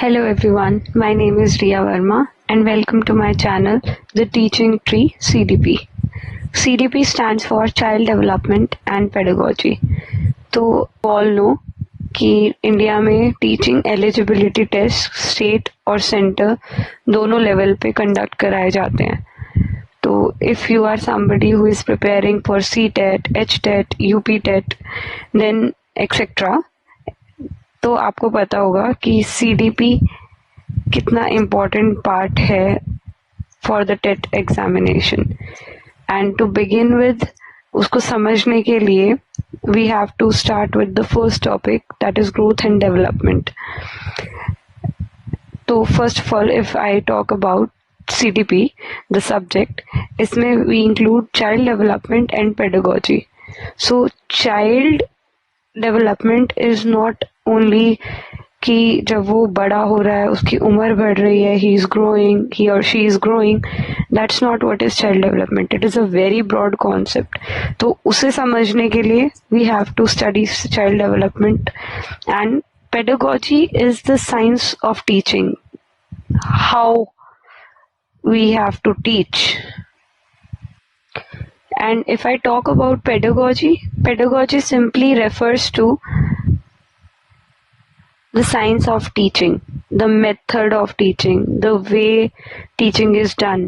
Hello everyone, my name is Riya Verma and welcome to my channel, The Teaching Tree CDP. CDP stands for Child Development and Pedagogy. तो all know कि India में teaching eligibility test state और centre दोनों level पे conduct कराए जाते हैं. तो if you are somebody who is preparing for CTET, HTET, UPTET, then etc. तो आपको पता होगा कि CDP कितना इम्पोर्टेंट पार्ट है for the TET examination. And to begin with उसको समझने के लिए we have to start with the first topic that is growth and development. तो first of all if I talk about CDP the subject, इसमें we include child development and pedagogy. So child development is not only कि जब वो बड़ा हो रहा है, उसकी उम्र बढ़ रही है, ही इज ग्रोइंग, ही और she is growing. That's not what is child development. It is a very broad concept. तो उसे समझने के लिए we have to study child development. And pedagogy is the science of teaching, how we have to teach. And if I talk about pedagogy, pedagogy simply refers to the science of teaching, the method of teaching, the way teaching is done.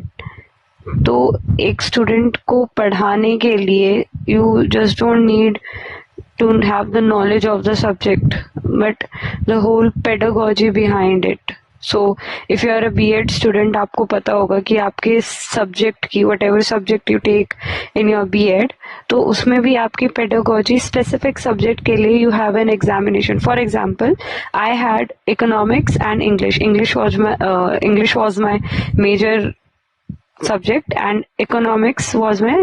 तो एक student को पढ़ाने के लिए you just don't need to have the knowledge of the subject, but the whole pedagogy behind it. So if you are a B.Ed student, आपको पता होगा कि आपके सब्जेक्ट की whatever subject you take in your B.Ed, तो उसमें भी आपकी pedagogy specific subject के लिए you have an examination. For example, I had economics and English. English was my major subject and economics was my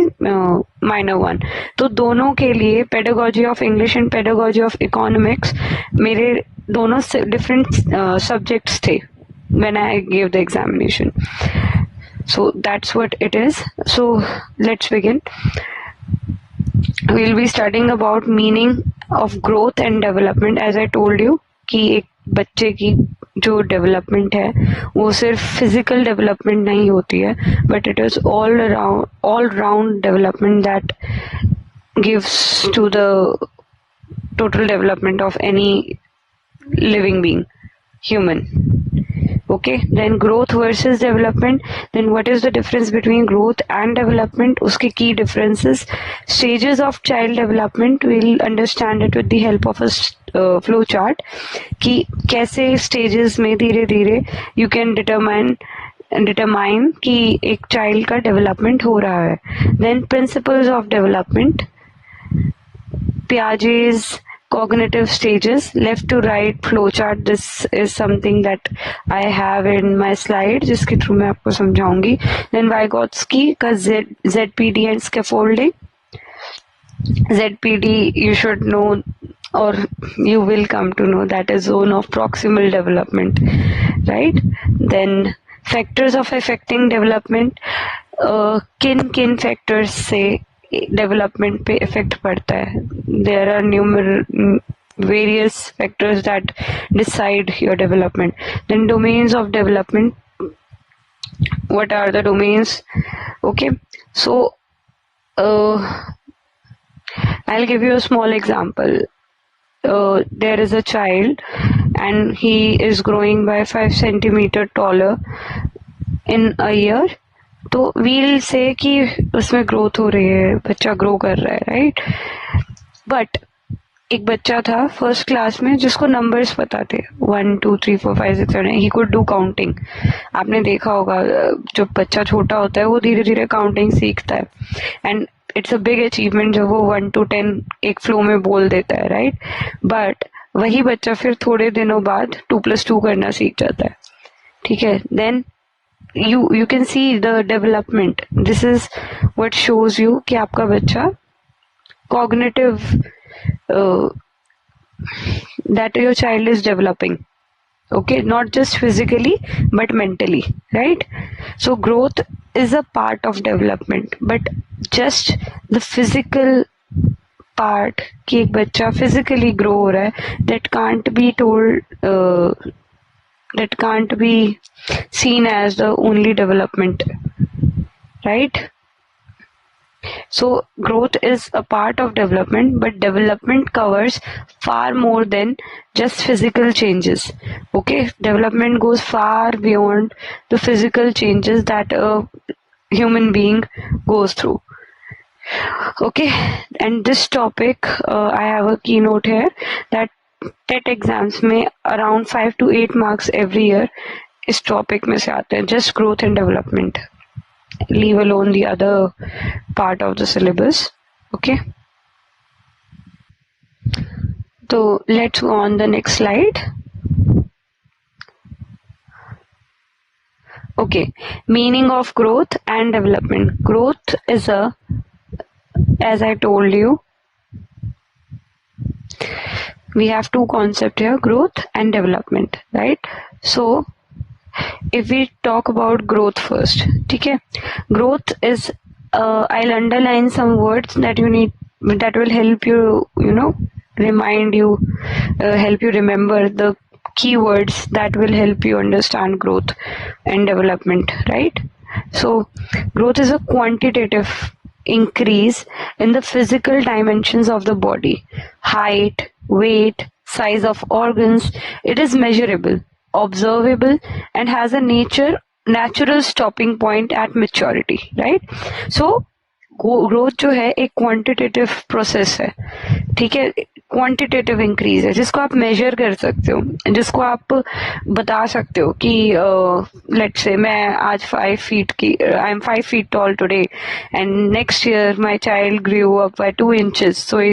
minor one. तो दोनों के लिए pedagogy of English and pedagogy of economics मेरे दोनों different subjects थे when I gave the examination. So that's what it is. So let's begin. We'll be studying about meaning of growth and development. As I told you कि एक बच्चे की जो development है वो सिर्फ फिजिकल डेवलपमेंट नहीं होती है, but it is all round development that gives to the total development of any living being, human. Okay, then growth versus development. Then what is the difference between growth and development? Uske key differences. Stages of child development, we'll understand it with the help of a flow chart कि कैसे stages में धीरे धीरे you can determine कि एक child का development हो रहा है. Then principles of development, Piaget's cognitive stages, left to right flow chart. This is something that I have in my slide जिसके थ्रू मैं आपको समझाऊंगी. Then Vygotsky का ZPD and scaffolding. ZPD you should know or you will come to know that is zone of proximal development, right? Then factors of affecting development, किन factors से development पे effect पड़ता है. There are various factors that decide your development. Then domains of development, what are the domains? Okay, so I'll give you a small example. There is a child and he is growing by 5 centimeter taller in a year. तो we'll से कि उसमें growth हो रही है, बच्चा grow कर रहा है, राइट? बट एक बच्चा था फर्स्ट क्लास में जिसको नंबर्स पता थे 1 2 3 4 5 6 7. He could do counting. आपने देखा होगा जब बच्चा छोटा होता है वो धीरे धीरे काउंटिंग सीखता है and it's a big achievement जब वो 1 to 10 एक फ्लो में बोल देता है, राइट? बट वही बच्चा फिर थोड़े दिनों बाद 2+2 करना सीख जाता है, ठीक है? Then you can see the development. This is what shows you कि आपका बच्चा cognitive that your child is developing. Okay, not just physically but mentally, right? So growth is a part of development, but just the physical part कि एक बच्चा physically grow हो रहा है, that can't be told that can't be seen as the only development, right? So growth is a part of development, but development covers far more than just physical changes. Okay, development goes far beyond the physical changes that a human being goes through. Okay, and this topic, I have a keynote here that TET exams में around 5 to 8 marks every year इस topic में से आते हैं, just growth and development, leave alone the other part of the syllabus. Okay, so let's go on the next slide. Okay, meaning of growth and development. Growth is as I told you, we have two concepts here, growth and development, right? So if we talk about growth first, okay, growth is I'll underline some words that you need, that will help you, remind you, help you remember the keywords that will help you understand growth and development, right? So growth is a quantitative increase in the physical dimensions of the body, height, weight, size of organs. It is measurable, observable, and has a natural stopping point at maturity, right? So growth जो है एक quantitative process है, ठीक है, quantitative increase है जिसको आप major कर सकते हो, जिसको आप बता सकते हो कि लेट्स से मैं आज 5 feet की, I am 5 feet tall today and next year my child grew up by 2 inches, so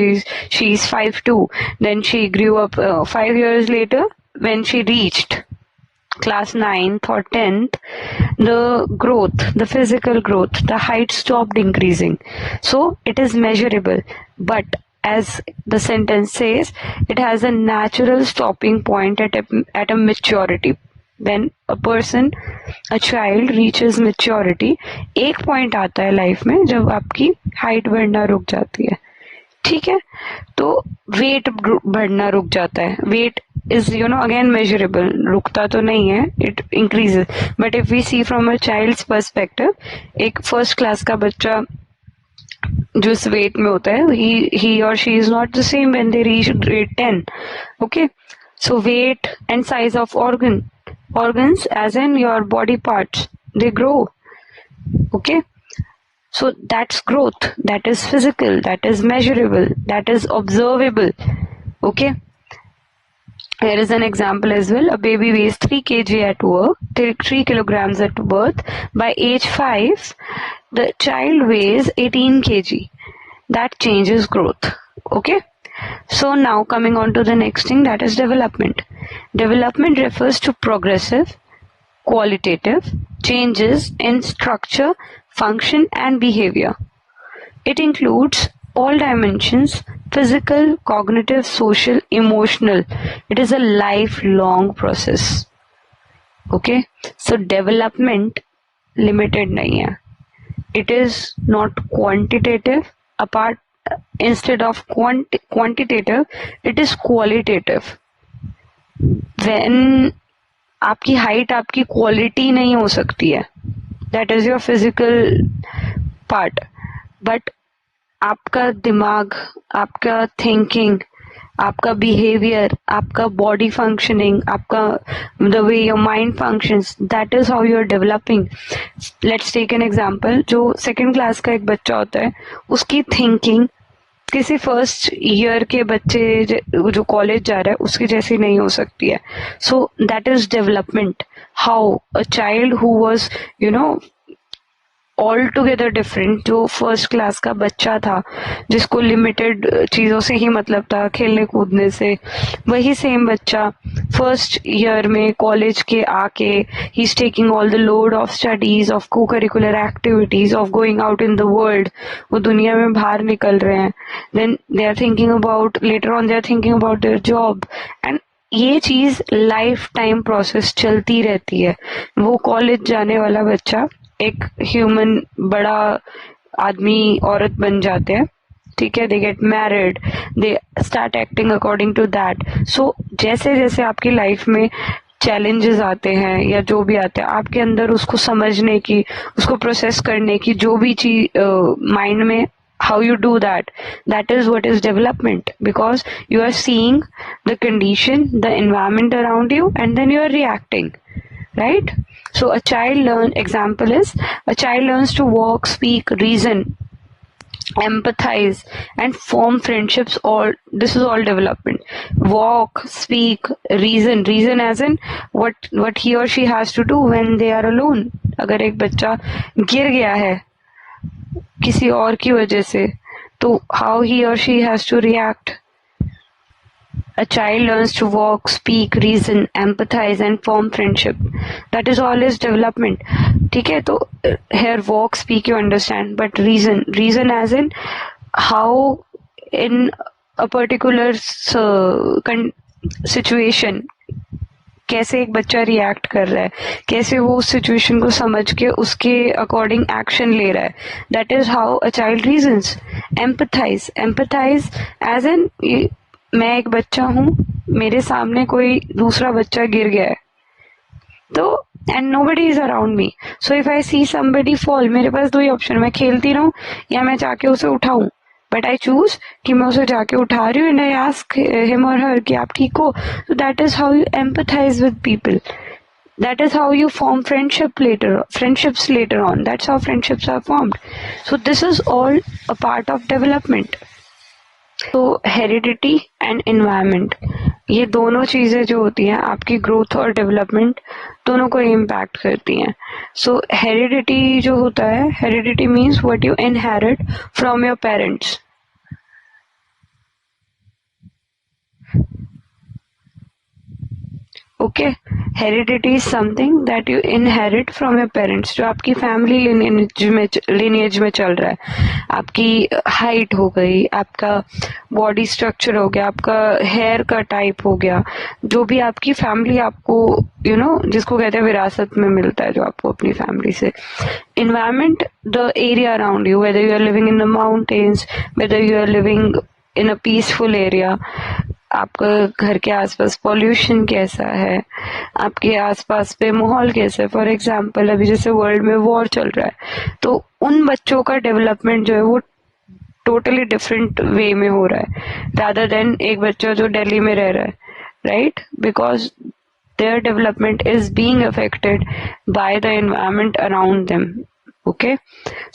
she is 5'2", then she grew up 5 years later when she reached class 9th or 10th, the growth, the physical growth, the height stopped increasing. So it is measurable, but as the sentence says, it has a natural stopping point at a maturity. When a person, a child reaches maturity, एक point आता है life में जब आपकी height बढ़ना रुक जाती है, ठीक है, तो वेट बढ़ना रुक जाता है. वेट is again measurable, रुकता तो नहीं है, it increases, but if we see from a child's perspective, एक first class का बच्चा जो इस वेट में होता है, he or she is not the same when they reach grade 10. Okay, so weight and size of organs as in your body parts, they grow. Okay, so that's growth, that is physical, that is measurable, that is observable. Okay, here is an example as well. A baby weighs 3 kg at birth, 3 kilograms at birth. By age 5, the child weighs 18 kg. That changes growth. Okay, so now coming on to the next thing, that is development. Development refers to progressive, qualitative changes in structure, function and behavior. It includes all dimensions: physical, cognitive, social, emotional. It is a lifelong process. Okay, so development limited nahi hai. It is not quantitative. Instead of quantitative, it is qualitative. When आपकी height आपकी quality नहीं हो सकती है, that is your physical part, but आपका दिमाग, आपका thinking, आपका बिहेवियर, आपका बॉडी फंक्शनिंग, आपका the way your mind functions, that is how you are developing. Let's take an example. जो सेकंड क्लास का एक बच्चा होता है, उसकी थिंकिंग किसी फर्स्ट ईयर के बच्चे जो कॉलेज जा रहा है उसकी जैसी नहीं हो सकती है. सो that is development. How a child who was all together different, जो फर्स्ट क्लास का बच्चा था जिसको लिमिटेड चीजों से ही मतलब था, खेलने कूदने से, वही सेम बच्चा फर्स्ट ईयर में कॉलेज के आके ही is taking all the load of studies, of co-curricular activities, of going out in the world. वो दुनिया में बाहर निकल रहे हैं. Then they are thinking about, later on they are thinking about their job, and ये चीज life time process चलती रहती है. वो कॉलेज जाने वाला बच्चा एक ह्यूमन, बड़ा आदमी, औरत बन जाते हैं, ठीक है, they get married, they start acting according to that. So जैसे जैसे आपकी लाइफ में challenges आते हैं या जो भी आते हैं, आपके अंदर उसको समझने की, उसको प्रोसेस करने की जो भी चीज माइंड में, how you do that, that is what is development, because you are seeing the condition, the environment around you, and then you are reacting, right? So a child learns to walk, speak, reason, empathize, and form friendships. All this is all development. Walk, speak, reason as in what he or she has to do when they are alone. अगर एक बच्चा गिर गया है किसी और की वजह से, तो how he or she has to react. A child learns to walk, speak, reason, empathize, and form friendship. That is all is development. ठीक है, तो here walk, speak you understand, but reason as in how in a particular situation कैसे एक बच्चा react कर रहा है, कैसे वो उस सिचुएशन को समझ के उसके अकॉर्डिंग एक्शन ले रहा है. That is how a child reasons. Empathise as an, मैं एक बच्चा हूँ, मेरे सामने कोई दूसरा बच्चा गिर गया है, तो and nobody is around me, so if I C somebody fall, मेरे पास दो ही ऑप्शन, मैं खेलती रहूं या मैं जाके उसे उठाऊं. बट आई चूज कि मैं उसे जाके उठा रही हूँ एंड आई आस्क हिम और हर कि आप ठीक हो. So that is how you empathise with people. That is how you form friendships later on. That's how friendships are formed. So this is all a part of development. तो heredity and environment, ये दोनों चीजें जो होती हैं आपकी growth और development दोनों को इम्पैक्ट करती हैं. सो हेरिडिटी जो होता है, heredity means what you inherit from your parents. Okay, heredity is something that you inherit from your parents, जो आपकी फैमिली लिनिएज में चल रहा है. आपकी हाइट हो गई, आपका बॉडी स्ट्रक्चर हो गया, आपका हेयर का टाइप हो गया, जो भी आपकी फैमिली आपको जिसको कहते हैं विरासत में मिलता है, जो आपको अपनी फैमिली से. Environment, the area around you, whether you are living in the mountains, whether you are living in a peaceful area, आपका घर के आसपास पॉल्यूशन कैसा है, आपके आसपास पे माहौल कैसा है. फॉर एग्जाम्पल अभी जैसे वर्ल्ड में वॉर चल रहा है, तो उन बच्चों का डेवलपमेंट जो है वो टोटली डिफरेंट वे में हो रहा है रादर देन एक बच्चा जो दिल्ली में रह रहा है, right? Because their development is being affected by the environment around them. Okay,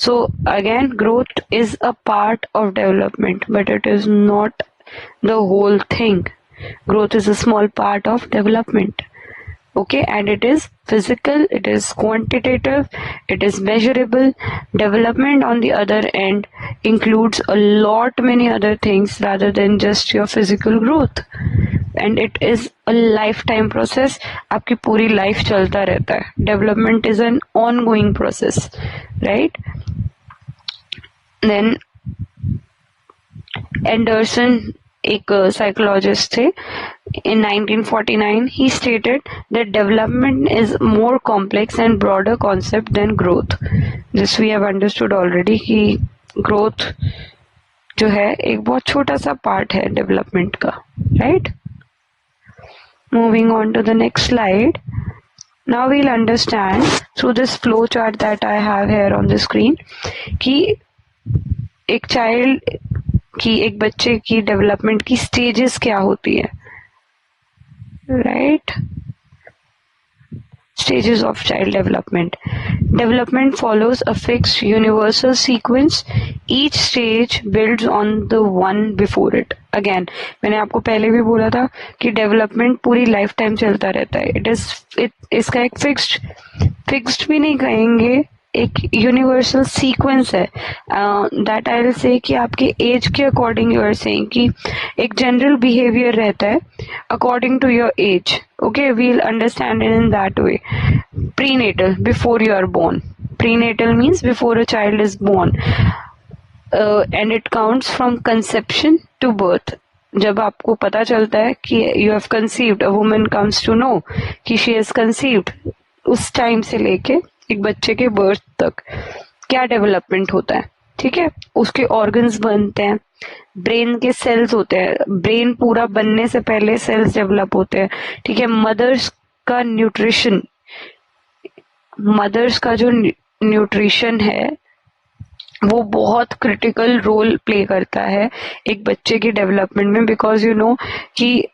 so again, growth is a part of development, but it is not the whole thing. Growth is a small part of development. Okay, and it is physical, it is quantitative, it is measurable. Development on the other end includes a lot many other things rather than just your physical growth, and it is a lifetime process. आपकी पूरी life चलता रहता है. Development is an ongoing process, right? Then Anderson एक psychologist थे. In 1949, he stated that development is more complex and broader concept than growth. This we have understood already कि growth जो है एक बहुत छोटा सा पार्ट है डेवलपमेंट का, right? Moving on to the next slide. Now we'll understand through this flow chart that I have here on the screen कि एक चाइल्ड की, एक बच्चे की डेवलपमेंट की स्टेजेस क्या होती है, right? Stages of child development. Development follows a fixed universal sequence. Each stage builds on the one before it. Again, मैंने आपको पहले भी बोला था कि डेवलपमेंट पूरी लाइफ टाइम चलता रहता है. इसका एक फिक्स्ड भी नहीं कहेंगे, एक यूनिवर्सल सीक्वेंस है. दैट आई विल से कि आपके एज के अकॉर्डिंग यू आर सेइंग कि एक जनरल बिहेवियर रहता है according to your age. Okay, we will understand it in that way. Prenatal, before you are born. Prenatal means before a child is born, and it counts from conception to birth. जब आपको पता चलता है कि you have conceived, a woman comes to know कि she has conceived, उस time से लेके एक बच्चे के बर्थ तक क्या डेवलपमेंट होता है. ठीक है, उसके ऑर्गन्स बनते हैं, ब्रेन के सेल्स होते हैं, ब्रेन पूरा बनने से पहले सेल्स डेवलप होते हैं. ठीक है, मदर्स का न्यूट्रिशन, मदर्स का जो न्यूट्रिशन है वो बहुत क्रिटिकल रोल प्ले करता है एक बच्चे की डेवलपमेंट में, बिकॉज यू नो कि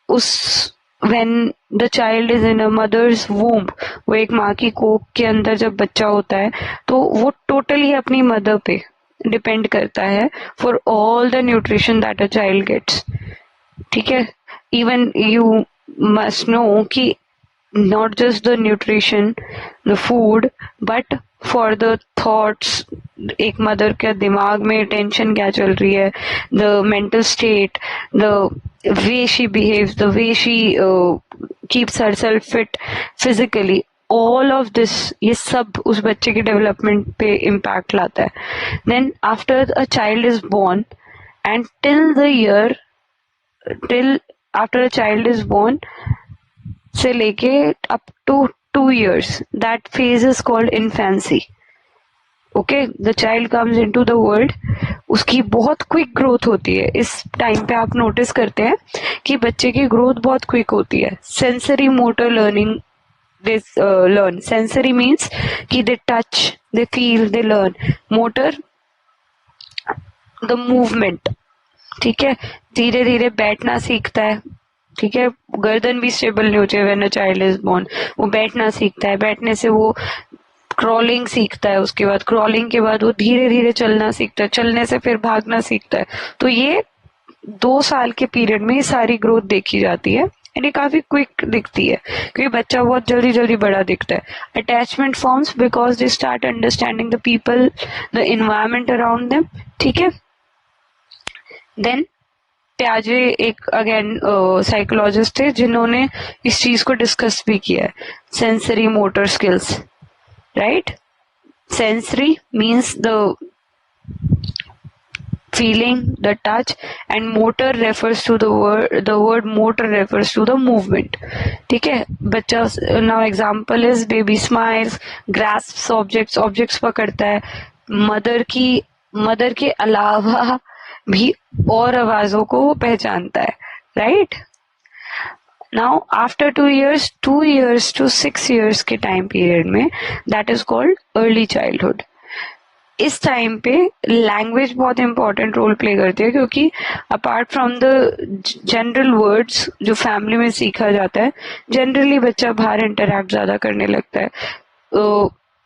उस when the child is in a mother's womb, वो एक माँ की कोख के अंदर जब बच्चा होता है तो वो टोटली अपनी मदर पे डिपेंड करता है for all the nutrition that a child gets. ठीक है, इवन यू मस्ट नो कि not just the nutrition, the food, but for the thoughts, एक मदर के दिमाग में टेंशन क्या चल रही है, the mental state, the way she behaves, the way she keeps herself fit physically, all of this, ये सब उस बच्चे के डेवलपमेंट पे इम्पैक्ट लाता है। Then after a child is born and till after a child is born से लेके up to 2 years, that phase is called infancy. Okay, the child comes into the world, उसकी बहुत क्विक ग्रोथ होती है। इस time पे आप notice करते हैं कि बच्चे की ग्रोथ बहुत क्विक होती है। Sensory motor learning, they learn. Sensory means कि they touch, they feel, they learn. Motor, the movement. ठीक है, धीरे धीरे बैठना सीखता है। ठीक है, गर्दन भी स्टेबल नहीं होती है when a child is born. वो बैठना सीखता है, बैठने से वो क्रॉलिंग सीखता है, उसके बाद क्रॉलिंग के बाद वो धीरे धीरे चलना सीखता है, चलने से फिर भागना सीखता है। तो ये 2 साल के पीरियड में ये सारी ग्रोथ देखी जाती है एंड ये काफी क्विक दिखती है क्योंकि बच्चा बहुत जल्दी जल्दी बड़ा दिखता है। Attachment forms because they start understanding the people, the environment around them. ठीक है, देन प्याजे एक अगेन साइकोलॉजिस्ट थे जिन्होंने इस चीज को डिस्कस भी किया है, sensory motor skills. Right, sensory means the feeling, the touch, and motor refers to the word motor refers to the movement. ठीक है, बच्चा now example is baby smiles, grasps objects पकड़ता है, मदर के अलावा भी और आवाजों को वो पहचानता है। Right, now after 2 years to 6 years के टाइम पीरियड में that is called early childhood. इस टाइम पे लैंग्वेज बहुत इंपॉर्टेंट रोल प्ले करती है क्योंकि apart from the general words जो फैमिली में सीखा जाता है, जनरली बच्चा बाहर इंटरैक्ट ज्यादा करने लगता है।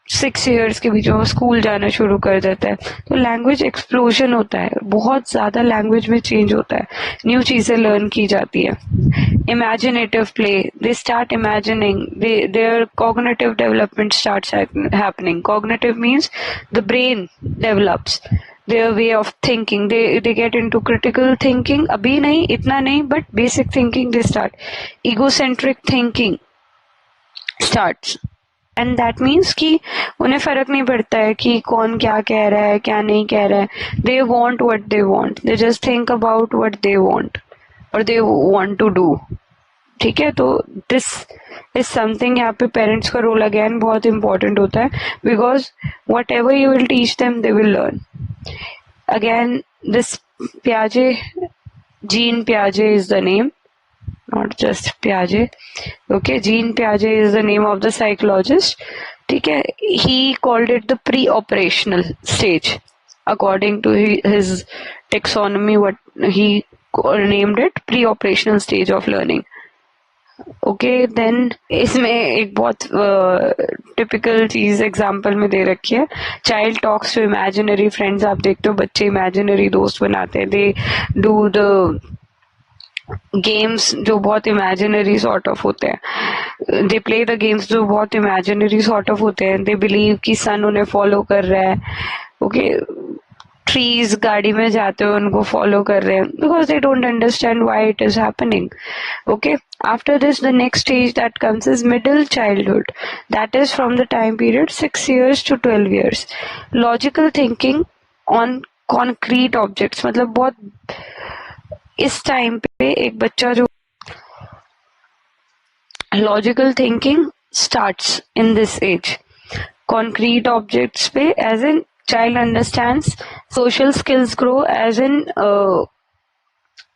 6 years के बीच में वो स्कूल जाना शुरू कर देता है, तो लैंग्वेज एक्सप्लोजन होता है, बहुत ज्यादा लैंग्वेज में चेंज होता है, न्यू चीजें लर्न की जाती है। Imaginative play, they start imagining, their cognitive development starts happening. Cognitive means the brain develops, their way of thinking, they get into critical thinking, अभी नहीं, इतना नहीं, but basic thinking they start, egocentric thinking starts, and that means कि उन्हें फर्क नहीं पड़ता है कि कौन क्या कह रहा है क्या नहीं कह रहा है, they want what they want, they just think about what they want or they want to do। ठीक है, तो दिस इज समथिंग, यहाँ पे पेरेंट्स का रोल अगेन बहुत इंपॉर्टेंट होता है because what ever you will teach them they will learn. Again this प्याजे, gene प्याजे is the name, not just Piaget. Okay, Jean Piaget is the name of the psychologist. ठीक है, he called it the pre-operational stage according to his taxonomy, what he named it pre-operational stage of learning. ओके, then इसमें एक बहुत typical चीज example में दे रखी है, child talks to imaginary friends. आप देखते हो बच्चे इमेजिनरी दोस्त बनाते हैं, दे डू द गेम्स जो बहुत इमेजिनरी सॉर्ट ऑफ होते हैं, दे प्ले द गेम्स जो बहुत इमेजिनरी सॉर्ट ऑफ होते हैं, दे बिलीव कि सन उन्हें फॉलो कर रहा है। ओके, ट्रीज गाड़ी में जाते हो उनको फॉलो कर रहे हैं because they don't understand why it is happening. Okay, after this the next stage that comes is middle childhood, that is from the time period 6 years to 12 years। Logical thinking on concrete objects, मतलब बहुत इस time पे एक बच्चा जो logical thinking starts in this age, concrete objects पे, as in child understands, social skills grow, as in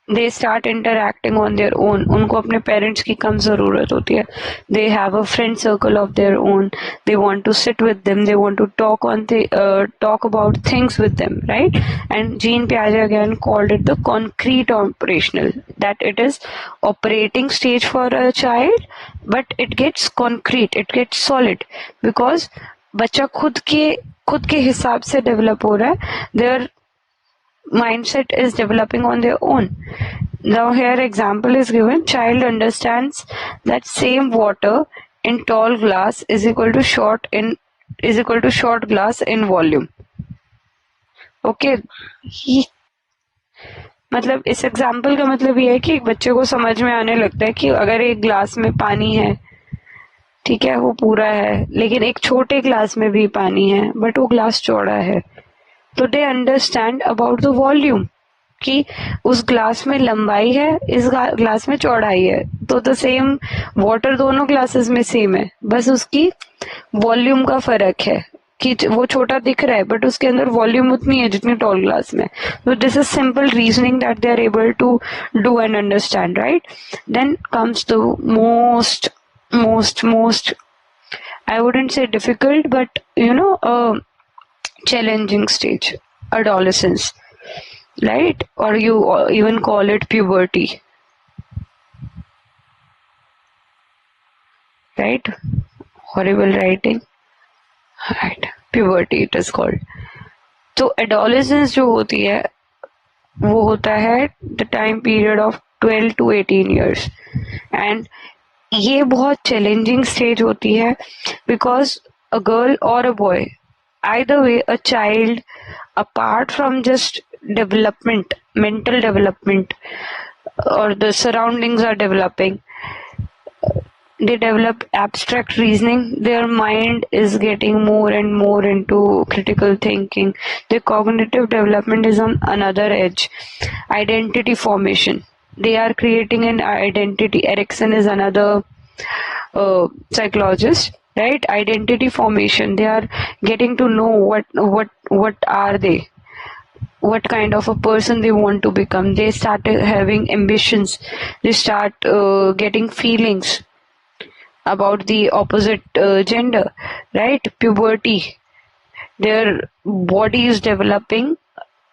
they start interacting on their own. उनको अपने parents की कम ज़रूरत होती है. They have a friend circle of their own. They want to sit with them. They want to talk about things with them, right? And Jean Piaget again called it the concrete operational. That it is operating stage for a child, but it gets concrete. It gets solid because बच्चा खुद के हिसाब से develop हो रहा है. Their mindset is developing on their own. Now here example is given. Child understands that same water in tall glass is equal to short glass in volume. Okay. मतलब इस एग्जाम्पल का मतलब ये है कि एक बच्चे को समझ में आने लगता है कि अगर एक ग्लास में पानी है, ठीक है, वो पूरा है, लेकिन एक छोटे ग्लास में भी पानी है बट वो ग्लास चौड़ा है, तो they understand about the volume कि उस ग्लास में लंबाई है, इस ग्लास में चौड़ाई है. तो द सेम वाटर दोनों ग्लासेस में सेम है, बस उसकी वॉल्यूम का फर्क है कि वो छोटा दिख रहा है बट उसके अंदर वॉल्यूम उतनी है जितनी टॉल ग्लास में. तो this is simple reasoning that they are able to do and understand, right? Then comes the most I wouldn't say difficult, but challenging stage, adolescence, right? Or you even call it puberty, right? Horrible writing, right? Puberty it is called. तो adolescence जो होती है वो होता है the time period of 12 to 18 years, and ये बहुत challenging stage होती है बिकॉज अ गर्ल और a boy, either way a child, apart from just development, mental development, or the surroundings are developing, they develop abstract reasoning, their mind is getting more and more into critical thinking, their cognitive development is on another edge, identity formation, they are creating an identity. Erikson is another psychologist, right? Identity formation, they are getting to know what are they, what kind of a person they want to become. They start having ambitions, they start getting feelings about the opposite gender, right? Puberty, their body is developing,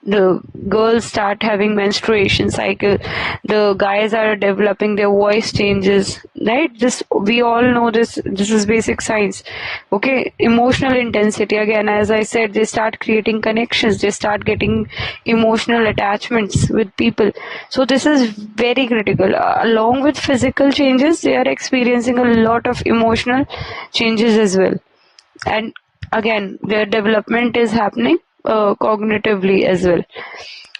the girls start having menstruation cycle, the guys are developing, their voice changes, right? This we all know, this is basic science. Okay, emotional intensity, again as I said, they start creating connections, they start getting emotional attachments with people. So this is very critical. Along with physical changes, they are experiencing a lot of emotional changes as well, and again their development is happening cognitively as well.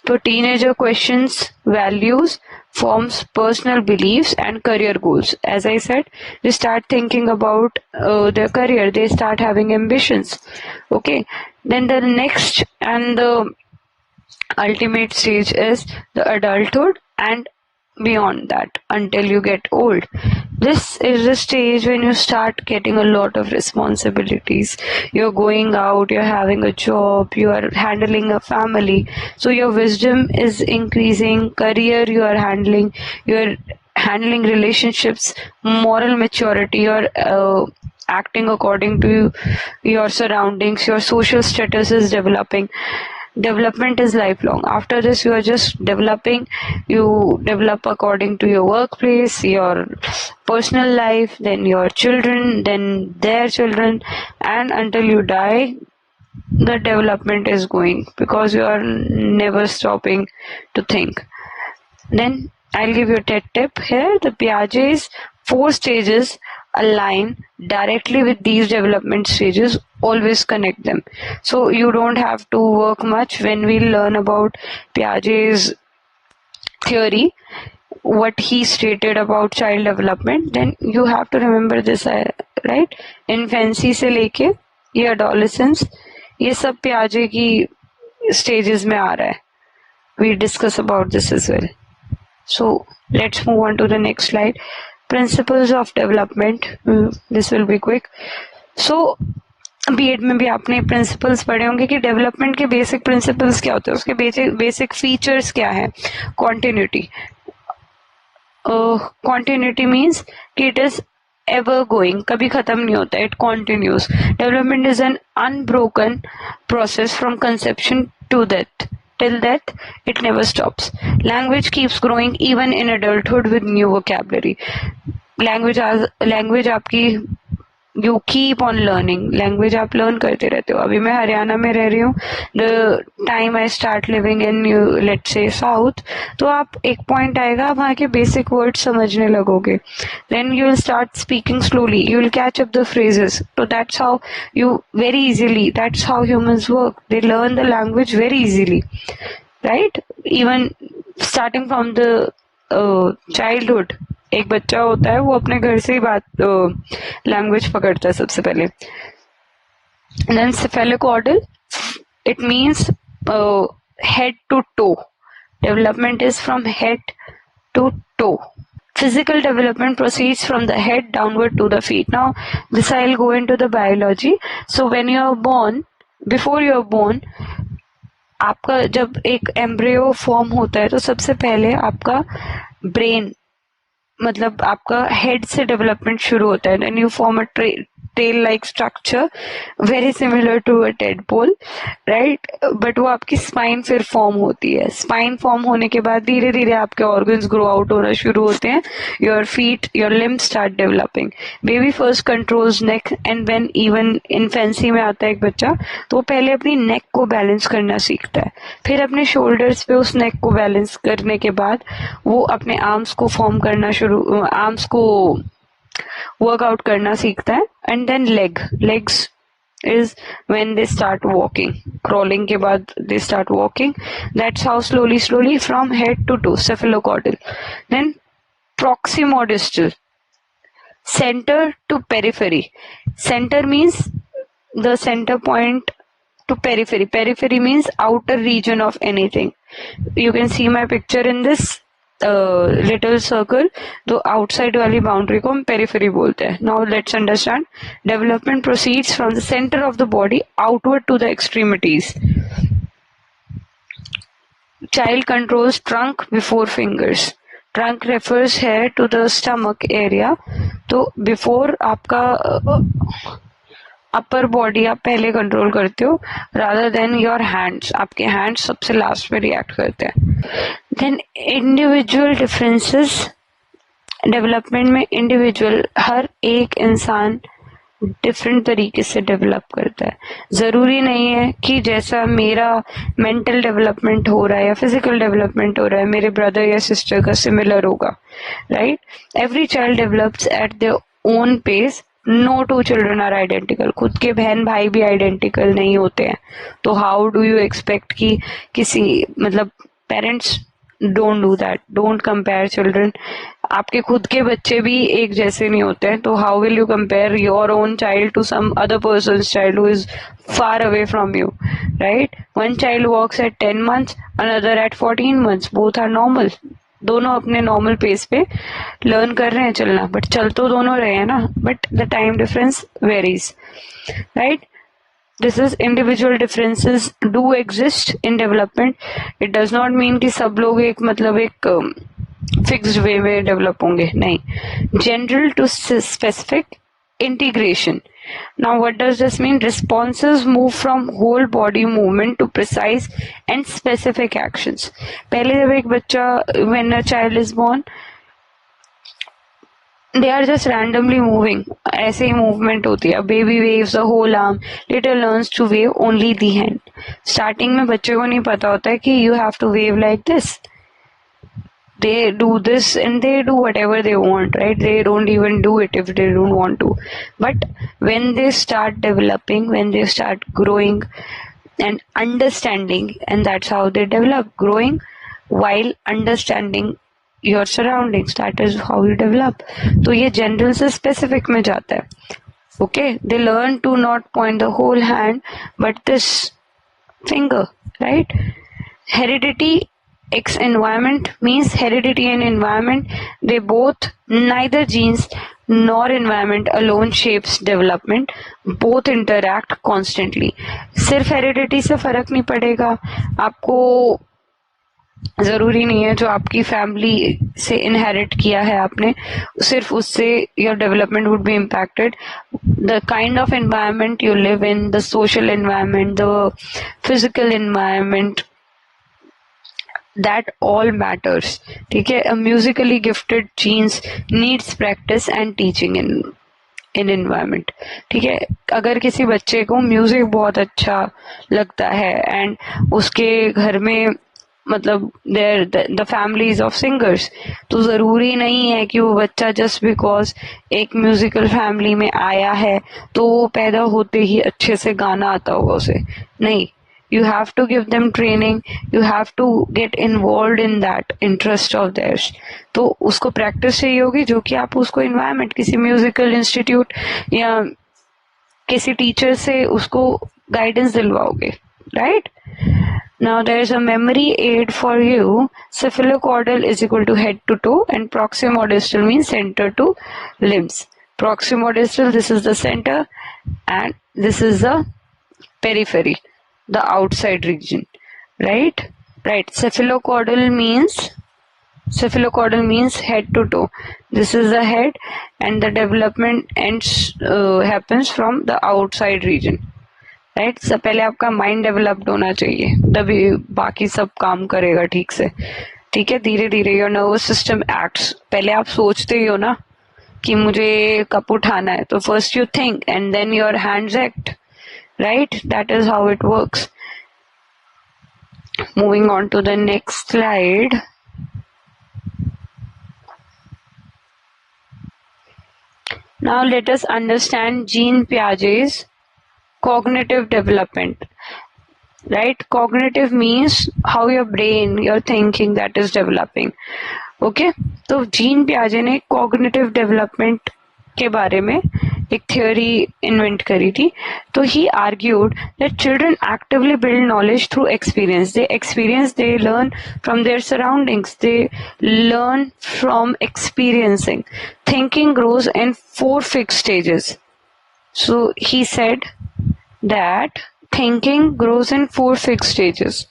So teenager questions values, forms personal beliefs and career goals. As I said, they start thinking about their career, they start having ambitions. Okay, then the next and the ultimate stage is the adulthood and beyond that until you get old. This is the stage when you start getting a lot of responsibilities. You're going out, you're having a job, you are handling a family. So your wisdom is increasing, career you're handling relationships, moral maturity, you're acting according to your surroundings, your social status is developing. Development is lifelong. After this, you are just developing. You develop according to your workplace, your personal life, then your children, then their children, and until you die, the development is going because you are never stopping to think. Then I'll give you a TED tip here. The Piaget's 4 stages align directly with these development stages, always connect them. So you don't have to work much when we learn about Piaget's theory, what he stated about child development, then you have to remember this, right? Infancy से लेके ये adolescence, ये सब Piaget की stages में आ रहा है. We discuss about this as well. So let's move on to the next slide. Principles of development. This will be quick. So B Ed में भी आपने प्रिंसिपल्स पढ़े होंगे कि डेवलपमेंट के बेसिक प्रिंसिपल्स क्या होते हैं, उसके बेसिक फीचर्स क्या है. कॉन्टिन्यूटी. कॉन्टिन्यूटी मीन्स कि इट इज एवर गोइंग, कभी खत्म नहीं होता, it continues. Development is an unbroken process from conception to death. Till death, it never stops. Language keeps growing even in adulthood with new vocabulary. Language आपकी you keep on learning. Language आप learn करते रहते हो. अभी मैं हरियाणा में रह रही हूँ. The time I start living in let's say south, तो आप एक point आएगा आप वहाँ के basic words समझने लगोगे. Then you will start speaking slowly. You will catch up the phrases. So that's how you very easily. That's how humans work. They learn the language very easily, right? Even starting from the childhood. एक बच्चा होता है वो अपने घर से ही बात language पकड़ता है सबसे पहले. Then cephalocaudal, it means head to toe. Development is from head to toe. Physical development proceeds from the head downward to the feet. Now this I'll go into the biology. So when you are born, before you are born, आपका जब एक embryo form होता है तो सबसे पहले आपका brain, मतलब आपका हेड से डेवलपमेंट शुरू होता है. Then you form a tail like structure very similar to a tadpole, right. But वो आपकी स्पाइन फिर फॉर्म होती है. स्पाइन फॉर्म होने के बाद धीरे धीरे आपके ऑर्गन्स ग्रो आउट होना शुरू होते हैं. Your feet, your limbs start developing. Baby first controls neck and when even infancy में आता है एक बच्चा तो वो पहले अपनी नेक को बैलेंस करना सीखता है. फिर अपने शोल्डर्स पे उस नेक को बैलेंस करने के बाद वो अपने आर्म्स को फॉर्म करना आर्म्स को वर्कआउट करना सीखता है. And then legs is when they start walking. Crawling के बाद they start walking. That's how slowly from head to toe, cephalocaudal. Then proximodistal, center to periphery. Center means the center point to periphery. Periphery means outer region of anything. You can see my picture in this little circle. तो outside वाली boundary को हम periphery बोलते हैं. Now let's understand. Development proceeds from the center of the body outward to the extremities. Child controls trunk before fingers. Trunk refers here to the stomach area. तो before आपका upper body आप पहले control करते हो rather than your hands. आपके hands सबसे last में react करते हैं. Then individual differences. डेवलपमेंट में इंडिविजुअल, हर एक इंसान डिफरेंट तरीके से डेवलप करता है. जरूरी नहीं है कि जैसा मेरा मेंटल डेवलपमेंट हो रहा है या फिजिकल डेवलपमेंट हो रहा है मेरे ब्रदर या सिस्टर का सिमिलर होगा, right. Every child develops at their own pace. No two children are identical. खुद के बहन भाई भी आइडेंटिकल नहीं होते हैं. तो हाउ डू यू एक्सपेक्ट कि किसी, मतलब parents don't do that. Don't compare children. आपके खुद के बच्चे भी एक जैसे नहीं होते हैं. तो how will you compare your own child to some other persons child who is far away from you, right? One child walks at 10 months, another at 14 months. Both are normal. दोनों अपने नॉर्मल पेस पे learn कर रहे हैं चलना, but चल तो दोनों रहे हैं ना, but the time difference varies, right. This is individual differences do exist in development. It does not mean कि सब लोग एक फिक्स्ड वे में डेवलप होंगे, नहीं. General to specific integration. Now what does this mean? Responses move from whole body movement to precise and specific actions. पहले जब एक बच्चा, when a child is born, they are just randomly moving. ऐसे ही movement होती है. Baby waves the whole arm. Later learns to wave only the hand. Starting में बच्चे को नहीं पता होता है कि you have to wave like this. They do this and they do whatever they want, right? They don't even do it if they don't want to. But when they start developing, when they start growing and understanding, and that's how they develop, growing while understanding your surroundings. That is how you develop. तो ये general से specific में जाता है. Okay, they learn to not point the whole hand, but this finger, right? Heredity X environment means heredity and environment. They both, neither genes nor environment alone shapes development. Both interact constantly. सिर्फ heredity से फर्क नहीं पड़ेगा आपको, जरूरी नहीं है जो आपकी फैमिली से इनहेरिट किया है आपने सिर्फ उससे your development would be impacted. The kind of environment you live in, the social environment, the physical environment, that all matters. ठीक है. A musically gifted genes needs practice and teaching in environment. ठीक है. अगर किसी बच्चे को music बहुत अच्छा लगता है एंड उसके घर में मतलब द फैमिलीज ऑफ सिंगर्स, तो जरूरी नहीं है कि वो बच्चा जस्ट बिकॉज एक म्यूजिकल फैमिली में आया है तो वो पैदा होते ही अच्छे से गाना आता होगा उसे. नहीं, you have to give them training, you have to get involved in that interest of theirs. तो उसको प्रैक्टिस चाहिए होगी जो कि आप उसको environment किसी म्यूजिकल इंस्टीट्यूट या किसी टीचर से उसको guidance दिलवाओगे, right? Now there is a memory aid for you. Cephalocaudal is equal to head to toe and proximodistal means center to limbs. Proximodistal, this is the center and this is the periphery, the outside region, right? Cephalocaudal means head to toe. This is the head and the development ends happens from the outside region, right? So पहले आपका mind developed होना चाहिए तभी बाकी सब काम करेगा ठीक से. ठीक है. धीरे धीरे योर नर्वस सिस्टम एक्ट्स. पहले आप सोचते ही हो ना कि मुझे कप उठाना है, तो first you think and then your hands act, right? That is how it works. Moving on to the next slide. Now let us understand Jean Piaget's cognitive development. Right? Cognitive means how your brain, your thinking that is developing. Okay? तो gene पियाजे ने cognitive development के बारे में एक theory invent करी थी. तो he argued that children actively build knowledge through experience. They learn from their surroundings, they learn from experiencing. Thinking grows in 4 fixed stages. So he said that thinking grows in 4 fixed stages,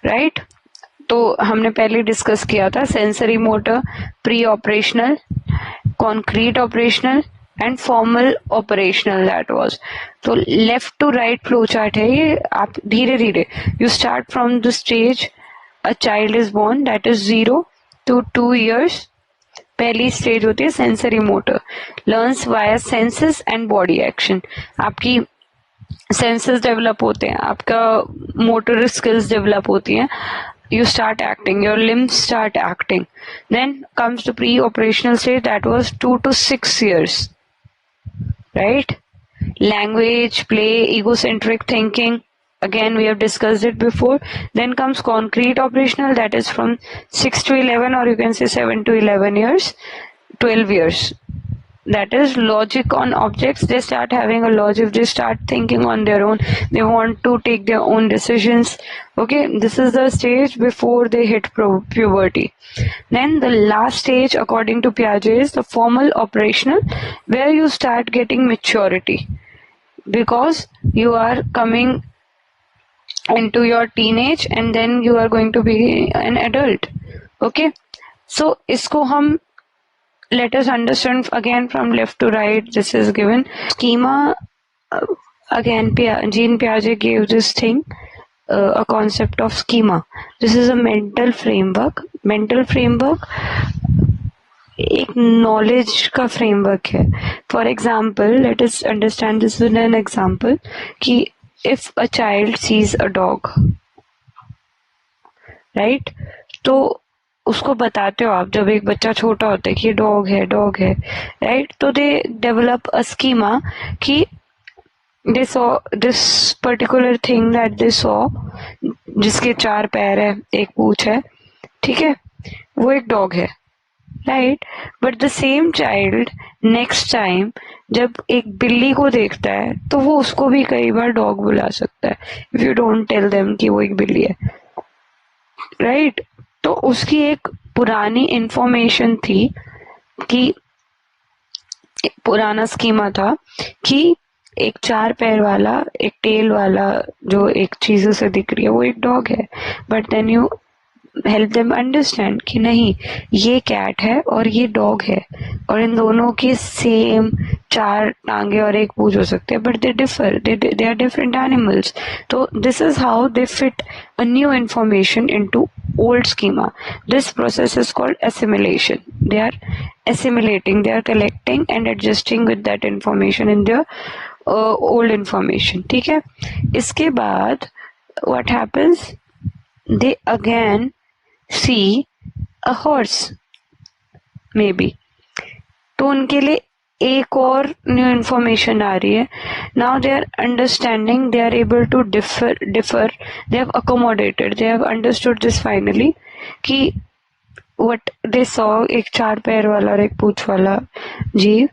right? तो हमने पहले discuss किया था sensory motor, pre operational, concrete operational and formal operational that was. तो left to right flow chart है ये. आप धीरे धीरे you start from the stage a child is born, that is 0 to 2 years. पहली स्टेज होती है sensory motor, learns via senses and body action. आपकी सेंसेस डेवलप होते हैं, आपका मोटर स्किल्स डेवलप होती हैं. You start acting, your limbs start acting. Then comes the pre-operational stage, that was 2 to 6 years, right? Language, play, egocentric thinking, again we have discussed it before. Then comes concrete operational, that is from 6 to 11, or you can say 7 to 11 years, 12 years. That is logic on objects. They start having a logic, they start thinking on their own, they want to take their own decisions. Okay, this is the stage before they hit puberty. Then the last stage according to Piaget is the formal operational, where you start getting maturity because you are coming into your teenage and then you are going to be an adult. Okay, so isko hum let us understand again from left to right. This is given schema. Again Jean Piaget gave this thing a concept of schema. This is a mental framework. Mental framework एक knowledge का framework है. For example, let us understand this with an example कि if a child sees a dog, right? तो उसको बताते हो आप जब एक बच्चा छोटा होता है कि ये डॉग है, राइट? तो दे डेवलप अ स्कीमा कि they saw this particular thing that they saw, जिसके 4 पैर है, एक पूंछ है, ठीक है, वो एक डॉग है, right? But the same child next time जब एक बिल्ली को देखता है तो वो उसको भी कई बार डॉग बुला सकता है if you don't tell them कि वो एक बिल्ली है, राइट? तो उसकी एक पुरानी इंफॉर्मेशन थी कि पुराना स्कीमा था कि एक 4 पैर वाला, एक टेल वाला जो एक चीजों से दिख रही है वो एक डॉग है, but then you help them understand कि नहीं, ये कैट है और ये डॉग है, और इन दोनों की सेम 4 टांगे और एक पूंछ हो सकते हैं, but they differ, they are different animals. तो this is how they fit a new information into old schema. This process is called assimilation. They are assimilating, they are collecting and adjusting with that information in their old information. ठीक है. इसके बाद what happens, they again see a horse maybe, तो उनके लिए एक और new information आ रही है. Now they are understanding, they are able to differ, they have accommodated, they have understood this finally कि व्हाट दे सॉ, एक 4 पैर वाला और एक पूंछ वाला जीव,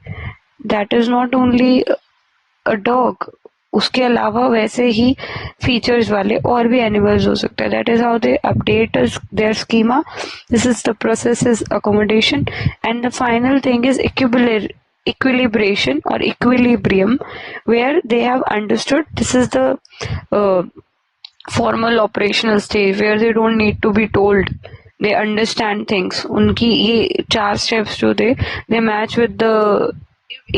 that is not only a dog, उसके अलावा वैसे ही फीचर्स वाले और भी एनिमल्स हो सकते हैं. That is how they update their schema. This is the process is accommodation. And the final thing is equilibration or equilibrium, where they have understood this is the formal operational stage where they don't need to be told, they understand things. उनकी ये 4 steps जो they match with the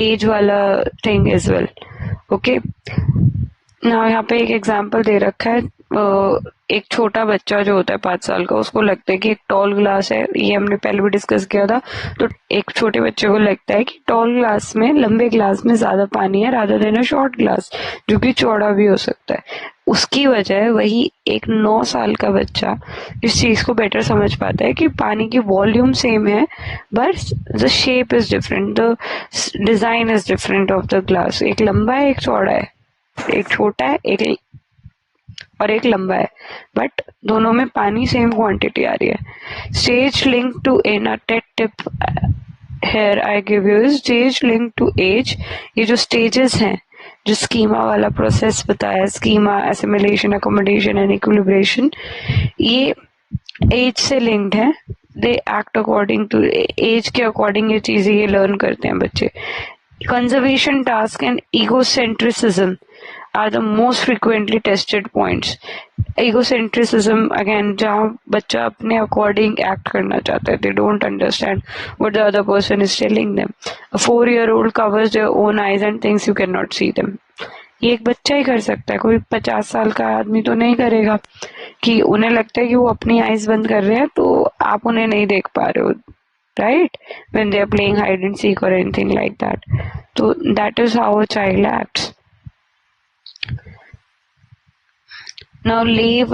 age वाला thing as well. Okay, now यहाँ पे एक example दे रखा है. एक छोटा बच्चा जो होता है 5 साल का, उसको लगता है कि एक टॉल ग्लास है, ये हमने पहले भी डिस्कस किया था. तो एक छोटे बच्चे को लगता है कि टॉल ग्लास में, लंबे ग्लास में ज्यादा पानी है rather than a short glass जो कि चौड़ा भी हो सकता है. उसकी वजह वही एक 9 साल का बच्चा इस चीज को बेटर समझ पाता है कि पानी की वॉल्यूम सेम है, but the shape is different, the design is different of the glass. एक लंबा है, एक चौड़ा है, एक छोटा है, एक और एक लंबा है, बट दोनों में पानी सेम क्वांटिटी आ रही है. Stage link to in a tate tip here I give you is stage link to age. ये जो स्टेजेस हैं, जो स्कीमा वाला प्रोसेस बताया, schema, assimilation, accommodation and equilibration, ये एज से लिंक्ड है. They act according to age के अकॉर्डिंग ये चीजें ये लर्न करते हैं बच्चे. Conservation task and egocentrism are the most frequently tested points. Egocentricism again, जहाँ बच्चा अपने according act करना चाहता है, they don't understand what the other person is telling them. A 4-year-old covers their own eyes and thinks you cannot see them. ये एक बच्चा ही कर सकता है, कोई 50 साल का आदमी तो नहीं करेगा. कि उन्हें लगता है कि वो अपनी आईज बंद कर रहे हैं तो आप उन्हें नहीं देख पा रहे हो, right? When they are playing hide and seek or anything like that. So that is how a child acts. Now, Lev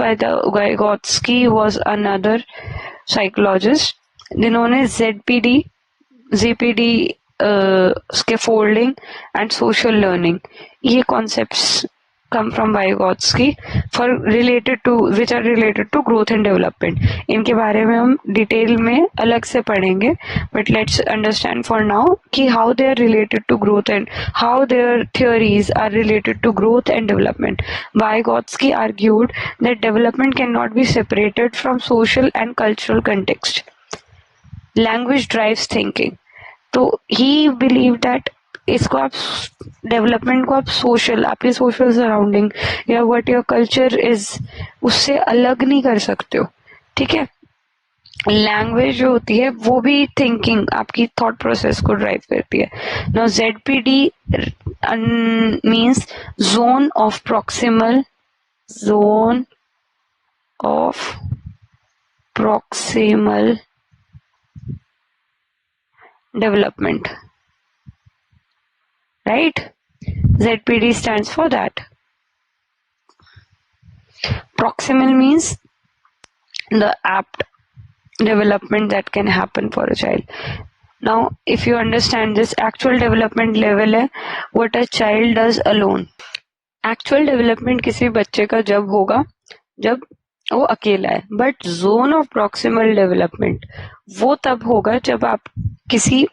Vygotsky was another psychologist जिन्होंने ZPD, scaffolding and social learning, ये concepts come from Vygotsky which are related to growth and development. इनके बारे में हम detail में अलग से पढ़ेंगे, but let's understand for now कि how they are related to growth and how their theories are related to growth and development. Vygotsky argued that development cannot be separated from social and cultural context. Language drives thinking. तो he believed that इसको आप development को आप social, आपकी social surrounding या what your culture is, उससे अलग नहीं कर सकते हो. ठीक है. लैंग्वेज जो होती है वो भी थिंकिंग, आपकी थॉट प्रोसेस को ड्राइव करती है. Now ZPD means zone of proximal development, right? ZPD stands for that. Proximal means the apt development that can happen for a child. Now, if you understand this, actual development level है what a child does alone. Actual development किसी बच्चे का जब होगा जब वो अकेला है, but zone of proximal development वो तब होगा जब आप किसी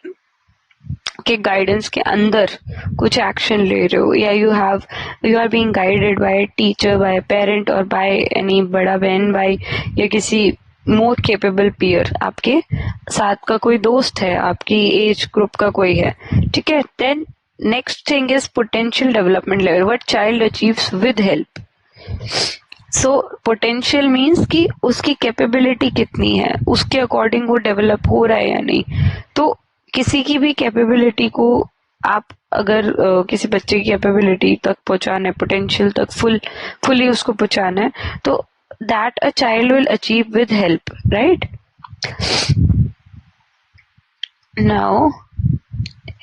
के गाइडेंस के अंदर कुछ एक्शन ले रहे हो, या you are being guided by teacher, by parent और बाय एनी बड़ा बहन भाई या किसी मोर केपेबल पीयर, आपके साथ का कोई दोस्त है, आपकी एज ग्रुप का कोई है, ठीक है. Then next thing is potential development level, what child achieves with help. So potential means कि उसकी कैपेबिलिटी कितनी है, उसके अकॉर्डिंग वो डेवलप हो रहा है या नहीं. तो किसी की भी कैपेबिलिटी को आप अगर किसी बच्चे की कैपेबिलिटी तक पहुंचाना है, पोटेंशियल तक फुली उसको पहुंचाना है, तो that a child will achieve with help, right. Now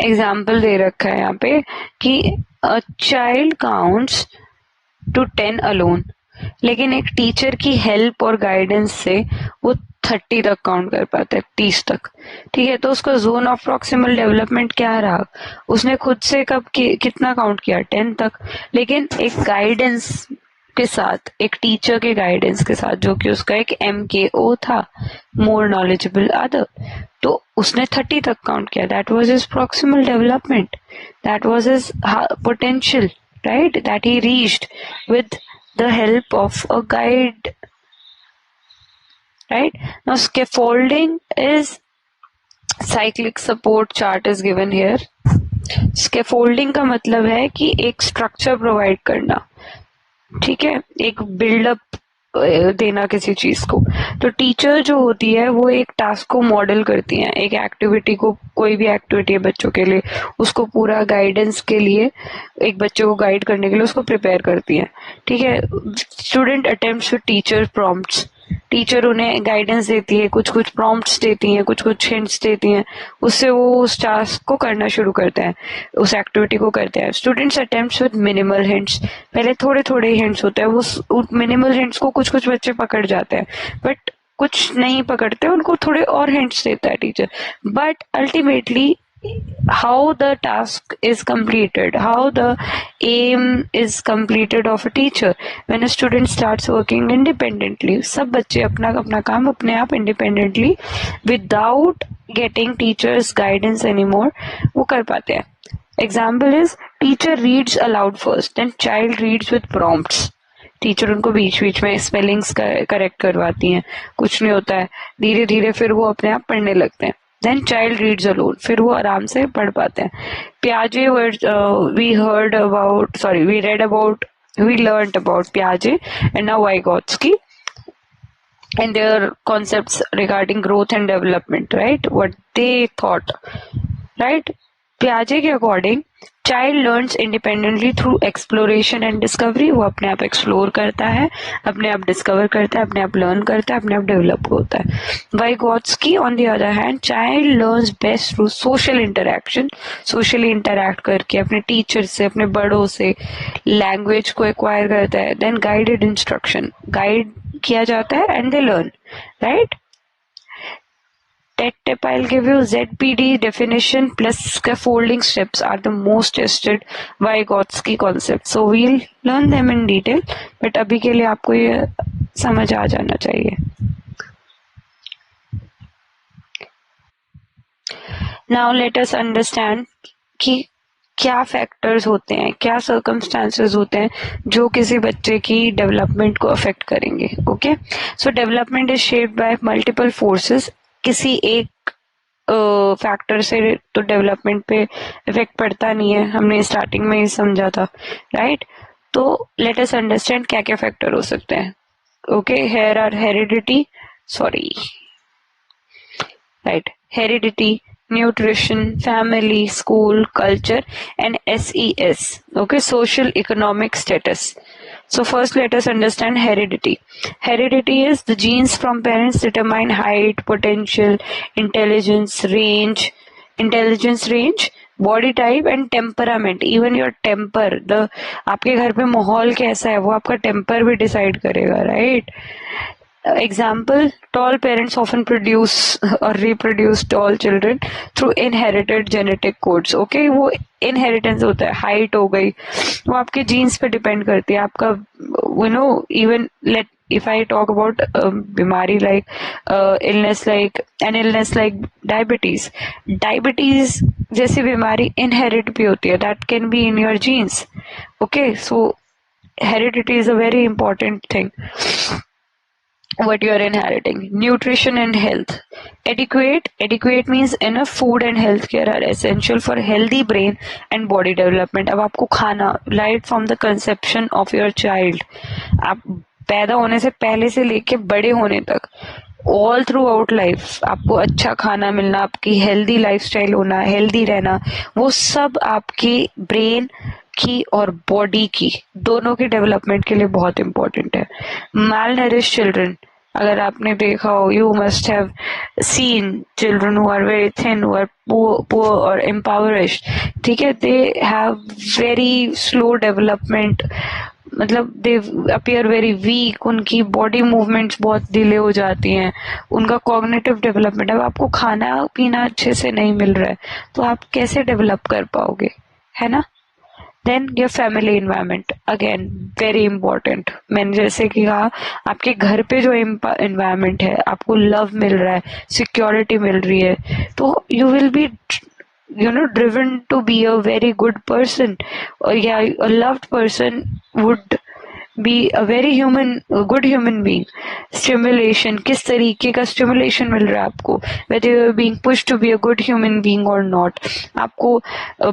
example दे रखा है यहाँ पे कि a child counts to 10 alone, लेकिन एक टीचर की हेल्प और गाइडेंस से वो 30 तक काउंट कर पाता है, 30 तक, ठीक है. तो उसका जोन ऑफ प्रॉक्सिमल डेवलपमेंट क्या रहा, उसने खुद से कब कितना काउंट किया, 10 तक. लेकिन एक गाइडेंस के साथ, एक टीचर के गाइडेंस के साथ, जो कि उसका एक MKO था, मोर नॉलेजेबल अदर, तो उसने 30 तक काउंट किया. That was his proximal development, that was his potential, right, that he reached with the help of a guide, right. Now scaffolding is cyclic support chart is given here. Scaffolding का मतलब है कि एक structure provide करना, ठीक है, एक buildup देना किसी चीज को. तो टीचर जो होती है वो एक टास्क को मॉडल करती है, एक एक्टिविटी को, कोई भी एक्टिविटी है बच्चों के लिए, उसको पूरा गाइडेंस के लिए, एक बच्चे को गाइड करने के लिए उसको प्रिपेयर करती है, ठीक है. Student attempts with teacher prompts, teacher उन्हें गाइडेंस देती है, कुछ कुछ प्रॉम्प्ट्स देती हैं, कुछ कुछ हिंट्स देती हैं, उससे वो उस टास्क को करना शुरू करते हैं, उस एक्टिविटी को करते हैं. Students attempts with minimal hints, पहले थोड़े थोड़े हिंट्स होते हैं, वो मिनिमल हिंट्स को कुछ कुछ बच्चे पकड़ जाते हैं, बट कुछ नहीं पकड़ते, उनको थोड़े और हिंट्स देता है teacher. But ultimately how the task is completed, how the aim is completed of a teacher when a student starts working independently. सब बच्चे अपना अपना काम अपने आप independently without getting teachers guidance anymore वो कर पाते हैं. Example is teacher reads aloud first, then child reads with prompts. Teacher उनको बीच बीच में स्पेलिंग्स करेक्ट करवाती हैं, कुछ नहीं होता है, धीरे धीरे फिर वो अपने आप पढ़ने लगते हैं. Then child reads alone, फिर वो आराम से पढ़ पाते हैं. Piaget we learned about Piaget and now Vygotsky and their concepts regarding growth and development, right? What they thought, right? Piaget के according child learns independently through exploration and discovery, वो अपने आप एक्सप्लोर करता है, अपने आप डिस्कवर करता है, अपने आप लर्न करता है, अपने आप डेवलप होता है. Vygotsky on the other hand, child learns best through social interaction, socially interact करके अपने टीचर से, अपने बड़ों से लैंग्वेज को एक्वायर करता है. देन गाइडेड इंस्ट्रक्शन, गाइड किया जाता है and they learn, right. I'll give you ZPD definition plus scaffolding steps are the most tested Vygotsky concept. So we'll learn them in detail, but अभी के लिए आपको ये समझ आ जाना चाहिए. Now let us understand कि क्या फैक्टर्स होते हैं, क्या सर्कमस्टांसेस होते हैं जो किसी बच्चे की डेवलपमेंट को अफेक्ट करेंगे. Okay, so development is shaped by multiple forces. किसी एक फैक्टर से तो डेवलपमेंट पे इफेक्ट पड़ता नहीं है, हमने स्टार्टिंग में ही समझा था, राइट. तो लेट अस अंडरस्टैंड क्या क्या फैक्टर हो सकते हैं. Okay, here are heredity, heredity, nutrition, family, school, culture, and SES. Okay, social economic status. So first let us understand heredity. Heredity is the genes from parents determine height, potential, intelligence range, body type and temperament. Even your temper, आपके घर पे माहौल कैसा है वो आपका temper भी decide करेगा, right. Example, tall parents often produce or reproduce tall children through inherited genetic codes. Okay, वो inheritance होता है. height हो गई, वो आपके genes पे depend करती है. आपका even if I talk about बीमारी like illness like diabetes जैसी बीमारी inherit भी होती है. that can be in your genes. Okay, so heredity is a very important thing. what you are inheriting. Nutrition and health. Adequate means enough food and health care are essential for healthy brain and body development. अब आपको खाना right from the conception of your child, आप पैदा होने से पहले से लेके बड़े होने तक ऑल थ्रू आउट लाइफ आपको अच्छा खाना मिलना, आपकी हेल्दी लाइफस्टाइल होना, हेल्दी रहना, वो सब आपकी ब्रेन की और बॉडी की दोनों के डेवलपमेंट के लिए बहुत इंपॉर्टेंट है. malnourished चिल्ड्रन, अगर आपने देखा हो, you must have seen children who are very thin, who are poor और impoverished, ठीक है, they have very slow development, मतलब दे अपीयर वेरी वीक, उनकी बॉडी मूवमेंट्स बहुत डिले हो जाती हैं, उनका कॉग्निटिव डेवलपमेंट. अब आपको खाना पीना अच्छे से नहीं मिल रहा है तो आप कैसे डेवलप कर पाओगे, है ना. Then your family environment, again very important. मैंने जैसे कि कहा, आपके घर पे जो इन्वायरमेंट है, आपको लव मिल रहा है, सिक्योरिटी मिल रही है, तो you will be driven to be a very good person, or yeah, a loved person would be a very good human being. Stimulation, किस तरीके का stimulation मिल रहा है आपको, whether you are being pushed to be a good human being or not. आपको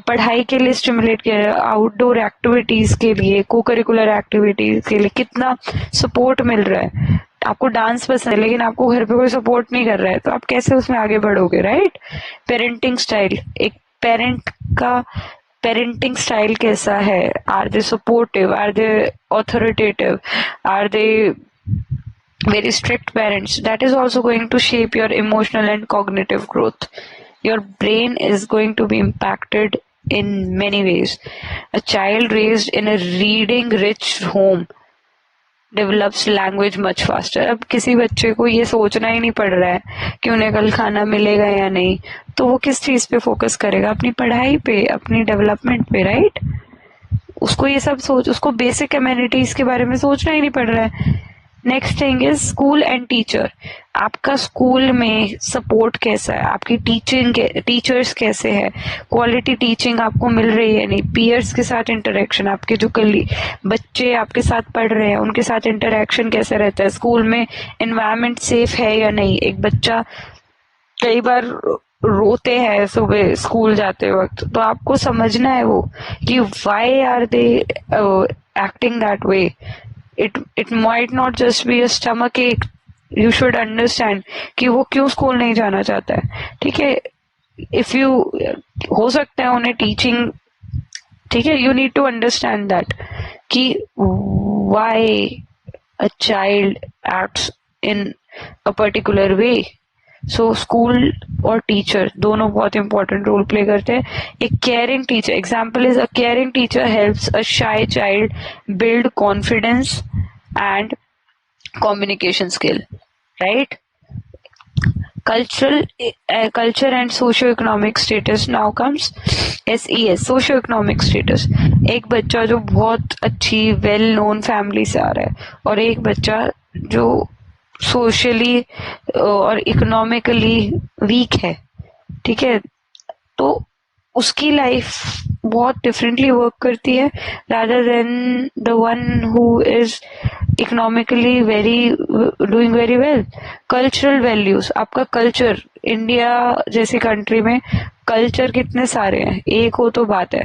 पढ़ाई के लिए stimulate किया है, outdoor activities के लिए, co-curricular activities के लिए कितना support मिल रहा है. आपको डांस पसंद है लेकिन आपको घर पे कोई सपोर्ट नहीं कर रहा है, तो आप कैसे उसमें आगे बढ़ोगे, राइट. पेरेंटिंग स्टाइल, एक पेरेंट का पेरेंटिंग स्टाइल कैसा है, are they supportive, are they authoritative, are they very strict parents, that is also going to shape your emotional and cognitive growth. Your brain is going to be impacted in many ways. A child raised in a reading rich home develops language much faster. अब किसी बच्चे को ये सोचना ही नहीं पड़ रहा है कि उन्हें कल खाना मिलेगा या नहीं, तो वो किस चीज पे फोकस करेगा, अपनी पढ़ाई पे, अपनी डेवलपमेंट पे, राइट. उसको ये सब उसको बेसिक कम्युनिटीज के बारे में सोचना ही नहीं पड़ रहा है. Next thing is school and teacher. आपका स्कूल में सपोर्ट कैसा है, आपकी टीचर्स कैसे है, क्वालिटी टीचिंग आपको मिल रही है नहीं, पीयर्स के साथ इंटरेक्शन, आपके जो बच्चे आपके साथ पढ़ रहे हैं उनके साथ इंटरेक्शन कैसे रहता है, स्कूल में एनवायरनमेंट सेफ है या नहीं. एक बच्चा कई बार रोते हैं सुबह स्कूल जाते वक्त, तो आपको समझना है वो कि why are they acting that way. It might not just be a stomach ache. You should understand कि वो क्यों स्कूल नहीं जाना चाहता है, ठीक है. If you हो सकता है उन्हें टीचिंग, ठीक है, you need to understand that कि why a child acts in a particular way. So school और टीचर दोनों बहुत इंपॉर्टेंट रोल प्ले करते हैं. एक caring teacher, example is a caring teacher helps a shy child build confidence and communication skill, right. culture and socio-economic status. Now comes SES, socio-economic status. एक बच्चा जो बहुत अच्छी वेल नोन फैमिली से आ रहा है और एक बच्चा जो सोशली और इकोनॉमिकली वीक है, ठीक है, तो उसकी लाइफ बहुत डिफरेंटली वर्क करती है rather than the one who is economically doing very well. Cultural values, आपका कल्चर, इंडिया जैसी कंट्री में कल्चर कितने सारे हैं, एक हो तो बात है,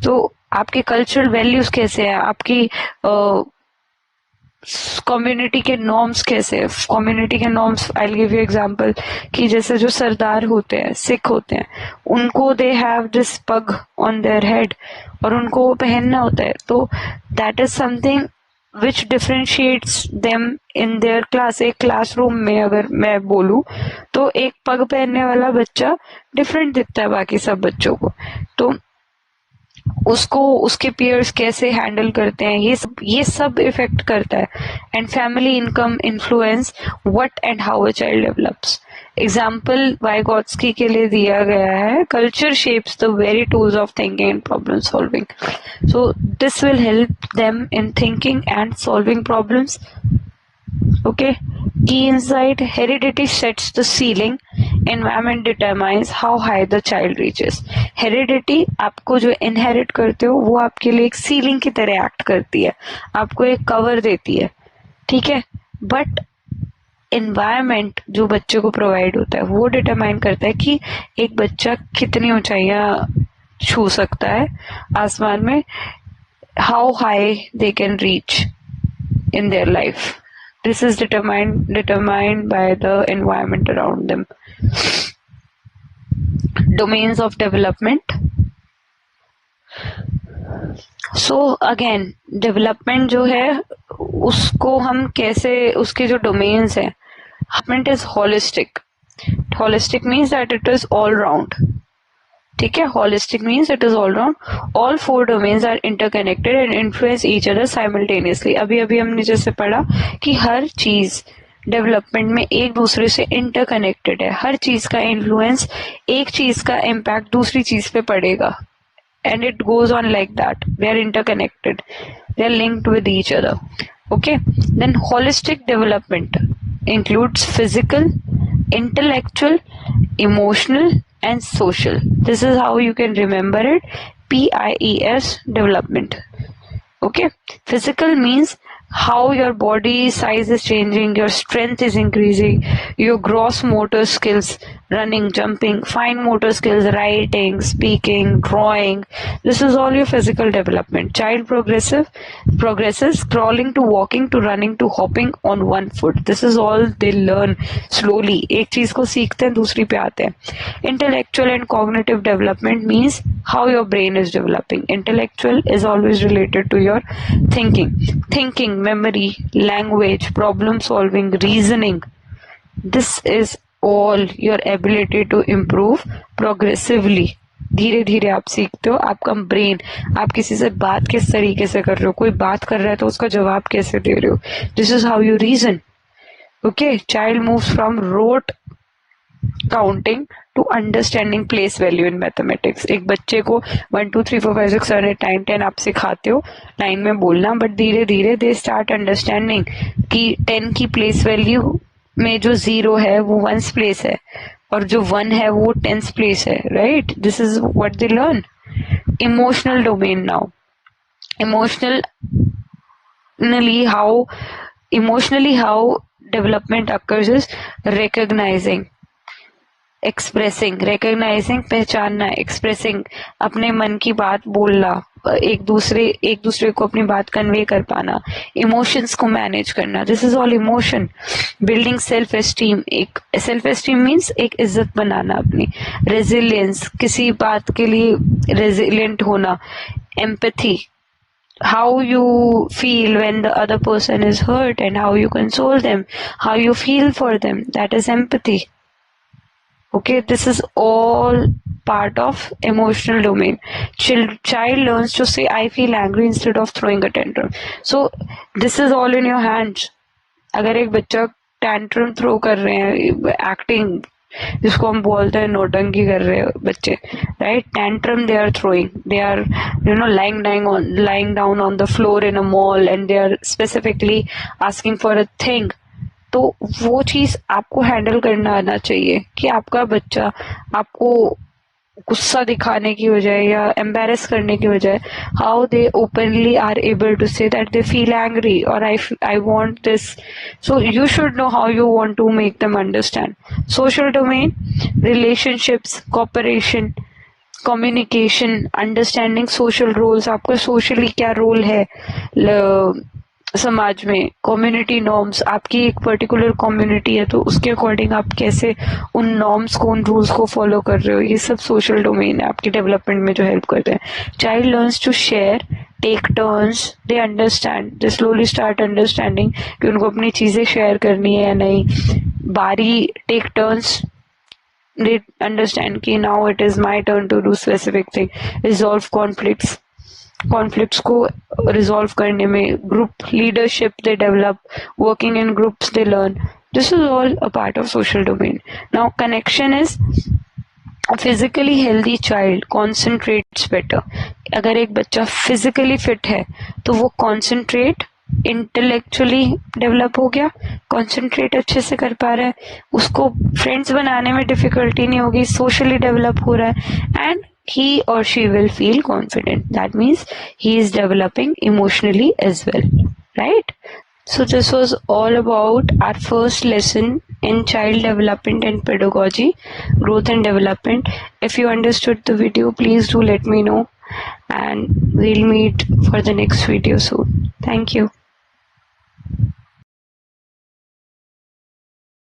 तो आपके कल्चरल वैल्यूज कैसे हैं, आपकी कम्युनिटी के नॉर्म्स कैसे है. कम्युनिटी के norms, I will give you example कि जैसे जो सरदार होते हैं, सिख होते हैं, उनको दे हैव दिस पग ऑन देयर हेड और उनको वो पहनना होता है, तो that is something which differentiates them in their class. एक क्लासरूम में अगर मैं बोलूं तो एक पग पहनने वाला बच्चा डिफरेंट दिखता है बाकी सब बच्चों को, तो उसको उसके पीयर्स कैसे हैंडल करते हैं, ये सब इफेक्ट करता है. And family income influence what and how a child develops. Example Vygotsky के लिए दिया गया है, culture shapes the very tools of thinking and problem solving. So this will help them in thinking and solving problems. Okay, key insight: heredity sets the ceiling, environment determines how high the child reaches. Heredity, आपको जो inherit करते हो वो आपके लिए एक ceiling की तरह एक्ट करती है, आपको एक कवर देती है, ठीक है, बट एनवायरनमेंट जो बच्चे को प्रोवाइड होता है वो डिटरमाइन करता है कि एक बच्चा कितनी ऊंचाइयां छू सकता है आसमान में, how high they can reach in their life. This is determined by the environment around them. Domains of development. So again, development जो है उसको हम कैसे, उसके जो domains है, development is holistic. Holistic means that it is all round. ठीक है, holistic means it is all round. All four domains are interconnected and influence each other simultaneously. अभी हमने जैसे पढ़ा कि हर चीज डेवलपमेंट में एक दूसरे से इंटरकनेक्टेड है, हर चीज का इन्फ्लुएंस, एक चीज का इम्पैक्ट दूसरी चीज पे पड़ेगा, and it goes on like that. They are interconnected, they are linked with each other. Okay, then holistic development includes physical, intellectual, emotional and social. This is how you can remember it. PIES development. Okay, physical means how your body size is changing, your strength is increasing, your gross motor skills, running, jumping, fine motor skills, writing, speaking, drawing. This is all your physical development. Child progresses crawling to walking to running to hopping on one foot. This is all they learn slowly. एक चीज को सीखते हैं दूसरी पे आते हैं. Intellectual and cognitive development means how your brain is developing. Intellectual is always related to your thinking, memory, language, problem solving, reasoning. This is all your ability to improve progressively. धीरे धीरे आप सीखते हो. आपका ब्रेन, आप किसी से बात किस तरीके से कर रहे हो, कोई बात कर रहा है तो उसका जवाब कैसे दे रहे हो. This is how you reason. Okay, child moves from rote counting to understanding place value in mathematics. एक बच्चे को 1 2 3 4 5 6 7 8 9 10 आप सिखाते हो लाइन में बोलना, बट धीरे धीरे दे स्टार्ट अंडरस्टैंडिंग कि 10 की प्लेस वैल्यू में जो 0 है वो 1's प्लेस है और जो 1 है वो 10th प्लेस है. Right, this is what they learn. Emotional domain now. Emotionally how development occurs is recognizing, recognizing पहचानना, expressing अपने मन की बात बोलना, एक दूसरे को अपनी बात कन्वे कर पाना, इमोशंस को मैनेज करना. This is all emotion. Building self esteem. एक सेल्फ एस्टीम मीन्स एक इज्जत बनाना अपनी. रेजिलियंस, किसी बात के लिए रेजिलियंट होना. Empathy, how you feel when the other person is hurt and how you console them, how you feel for them, that is empathy. Okay, this is all part of emotional domain. Child learns to say I feel angry instead of throwing a tantrum. So this is all in your hands. अगर एक बच्चा tantrum throw कर रहे हैं, acting जिसको हम बोलते हैं नोटंकी कर रहे हैं बच्चे, right. tantrum they are throwing, they are lying down on the floor in a mall and they are specifically asking for a thing. तो वो चीज आपको हैंडल करना आना चाहिए कि आपका बच्चा आपको गुस्सा दिखाने की बजाय या एम्बेरस करने की बजाय how they openly are able to say that they feel angry और I want this. So you should know how you want to make them understand. Social domain, relationships, cooperation, communication, understanding social roles. आपका socially क्या role है समाज में. Community norms, आपकी एक particular community है तो उसके अकॉर्डिंग आप कैसे उन नॉर्म्स को, उन रूल्स को फॉलो कर रहे हो. ये सब सोशल डोमेन है आपकी डेवलपमेंट में जो हेल्प करते हैं. Child learns to share, take turns, they understand, they slowly start understanding कि उनको अपनी चीजें शेयर करनी है या नहीं. बारी, टेक टर्न्स, they understand कि now it is my turn to do specific thing. Resolve conflicts को resolve करने में. Group leadership they develop, working in groups they learn. This is all a part of social domain. Now connection is a physically healthy child concentrates better. अगर एक बच्चा physically fit है तो वो concentrate, intellectually develop हो गया, concentrate अच्छे से कर पा रहा है, उसको फ्रेंड्स बनाने में डिफिकल्टी नहीं होगी, सोशली डेवलप हो रहा है and he or she will feel confident. That means he is developing emotionally as well, right? So this was all about our first lesson in child development and pedagogy, growth and development. If you understood the video, please do let me know, and we'll meet for the next video soon. Thank you.